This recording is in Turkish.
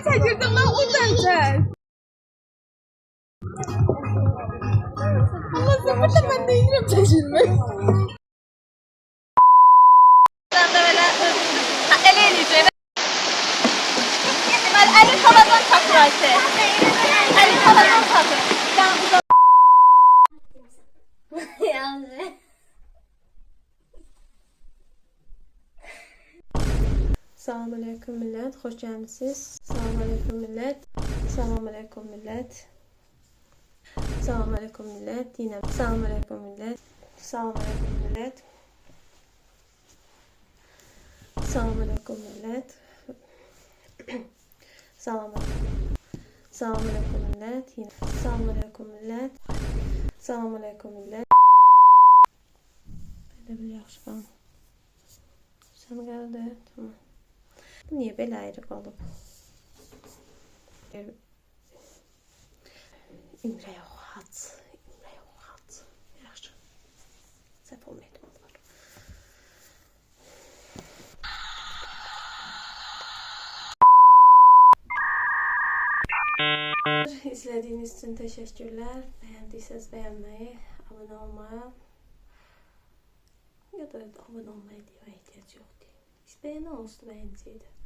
Seni çekirdim lan oradan çek. Allah sıfırda ben de indirim çekilme. Ben de böyle ele eleyeceğim. Ben eli kaladan takır Ayşe. Eli kaladan takır. Ben uzak. Yani. Selamünaleyküm millet, hoş geldiniz. Selamünaleyküm millet. Selamünaleyküm millet. Selamünaleyküm millet. Yine selamünaleyküm millet. Selamünaleyküm millet. Selamünaleyküm millet. Selamünaleyküm millet. Yine selamünaleyküm millet. Selamünaleyküm millet. Böyle bir yaxşı. Sen geldi. Tamam. Bu niyə belə ayrı qalıb? İmrə yoxat. İmrə yoxat. Yaxşı. Səhv olmaydı bunlar. İzlediğiniz için teşekkürler. Beğendiyseniz beğenmeyi, abone olmaya ya da abone olmaya diye ihtiyaç yok değil. Beğeni olsun, beğeniciydi.